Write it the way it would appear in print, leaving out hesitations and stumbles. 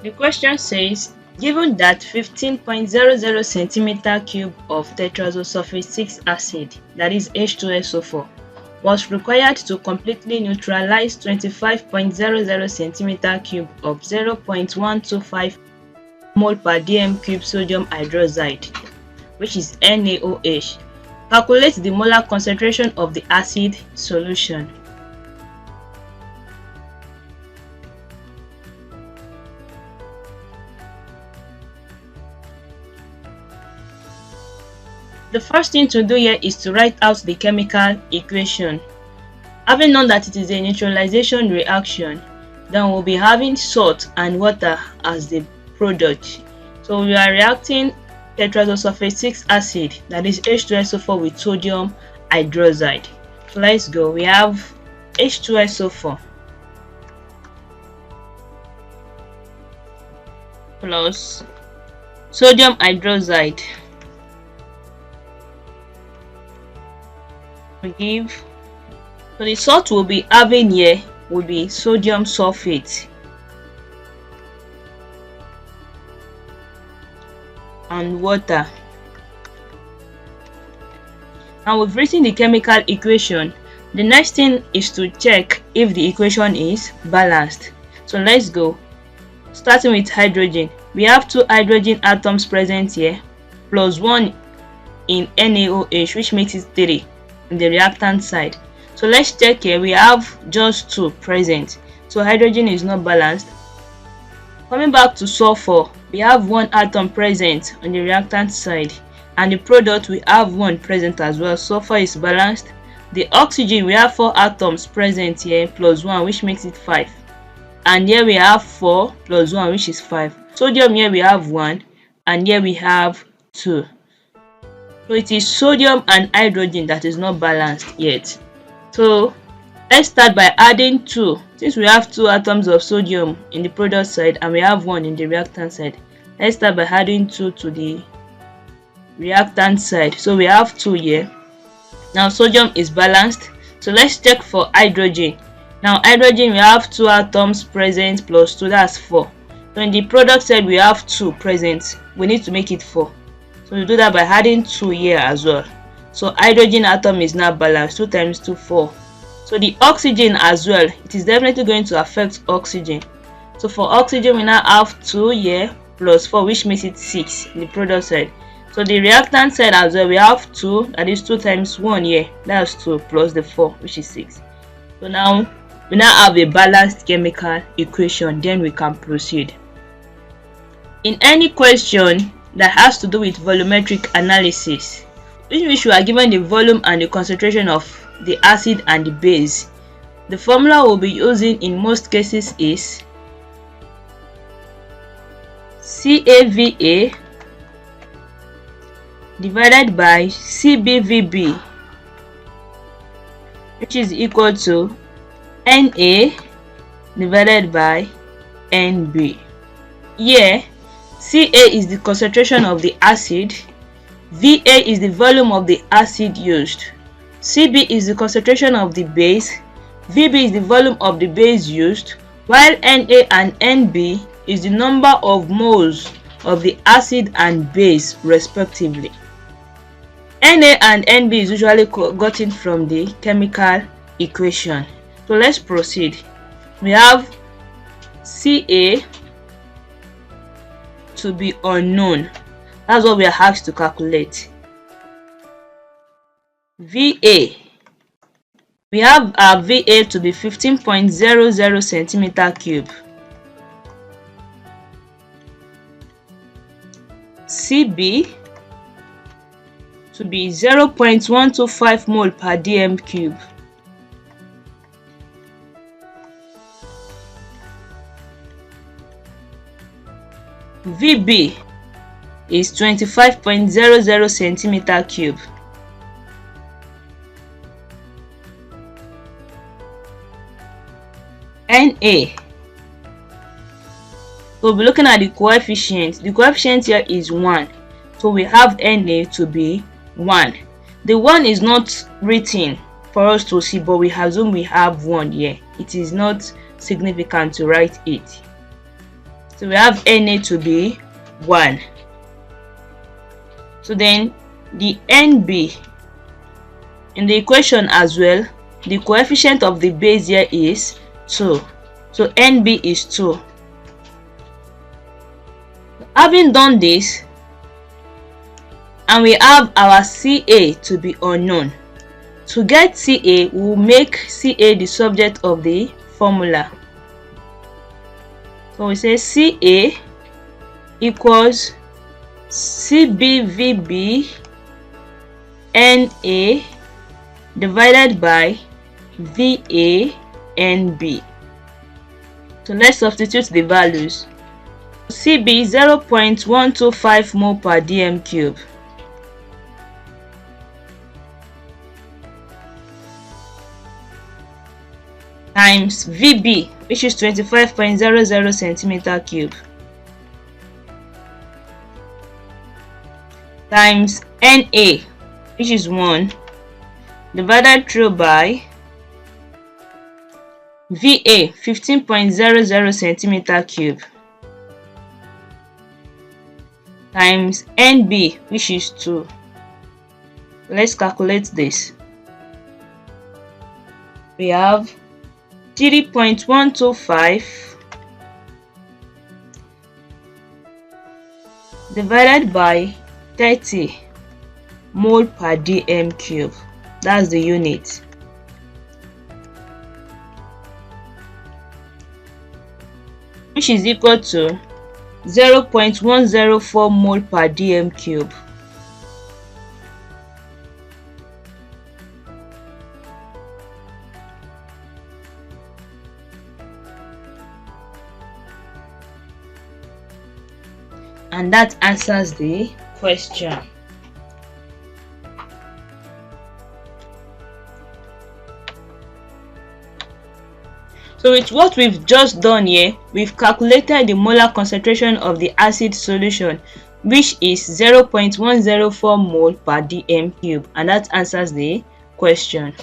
The question says, given that 15.00 centimeter cube of tetrazosulfate acid, that is H2SO4, was required to completely neutralize 25.00 centimeter cube of 0.125 mol per dm cube sodium hydroxide, which is NaOH. Calculate the molar concentration of the acid solution. The first thing to do here is to write out the chemical equation. Having known that it is a neutralization reaction, then we'll be having salt and water as the product. So we are reacting tetrazosulfate acid, that is H2SO4, with sodium hydroxide. So let's go. We have H2SO4 plus sodium hydroxide. So the salt we'll be having here will be sodium sulfate and water. Now we've written the chemical equation. The next thing is to check if the equation is balanced. So let's go. Starting with hydrogen, we have 2 hydrogen atoms present here plus 1 in NaOH, which makes it 3 in the reactant side. So let's check here. We have just 2 present, so hydrogen is not balanced. Coming back to sulfur, we have 1 atom present on the reactant side, and the product we have 1 present as well. Sulfur is balanced. The oxygen, we have 4 atoms present here plus 1, which makes it 5, and here we have 4 plus 1, which is 5. Sodium, here we have 1, and here we have 2. So it is sodium and hydrogen that is not balanced yet. So let's start by adding 2. Since we have 2 atoms of sodium in the product side and we have 1 in the reactant side, let's start by adding 2 to the reactant side. So we have 2 here. Now sodium is balanced. So let's check for hydrogen. Now hydrogen, we have 2 atoms present plus 2, that's 4. So in the product side we have 2 present. We need to make it 4. So we do that by adding 2 here as well. So hydrogen atom is now balanced. 2 times 2, 4. So the oxygen as well, it is definitely going to affect oxygen. So for oxygen, we now have 2 here plus 4, which makes it 6 in the product side. So the reactant side as well, we have 2, that is 2 times 1 here, that's 2 plus the 4, which is 6. So now we have a balanced chemical equation. Then we can proceed. In any question that has to do with volumetric analysis, in which we are given the volume and the concentration of the acid and the base, the formula we'll be using in most cases is CAVA divided by CBVB, which is equal to Na divided by Nb. Here Ca is the concentration of the acid, Va is the volume of the acid used, Cb is the concentration of the base, Vb is the volume of the base used, while Na and Nb is the number of moles of the acid and base respectively. Na and Nb is usually gotten from the chemical equation. So let's proceed. We have Ca to be unknown. That's what we are asked to calculate. Va, we have our Va to be 15.00 centimeter cube. Cb to be 0.125 mol per dm cube. Vb is 25.00 centimeter cube. Na, we'll be looking at the coefficient. The coefficient here is 1, so we have Na to be 1. The 1 is not written for us to see, but we assume we have 1 here. It is not significant to write it. So we have Na to be 1. So then the Nb in the equation as well, the coefficient of the base here is 2. So Nb is 2. Having done this, and we have our Ca to be unknown. To get Ca, we will make Ca the subject of the formula. So we say Ca equals CbVb Na divided by Va Nb. So let's substitute the values. Cb 0.125 mol per dm cube times Vb, which is 25.00 centimeter cube, times Na, which is 1, divided through by Va 15.00 centimeter cube, times Nb, which is 2. Let's calculate this. We have 3.125 divided by 30 mol per dm cube. That's the unit. Which is equal to 0.104 mol per dm cube. And that answers the question. So with what we've just done here, we've calculated the molar concentration of the acid solution, which is 0.104 mol per dm cube, and that answers the question.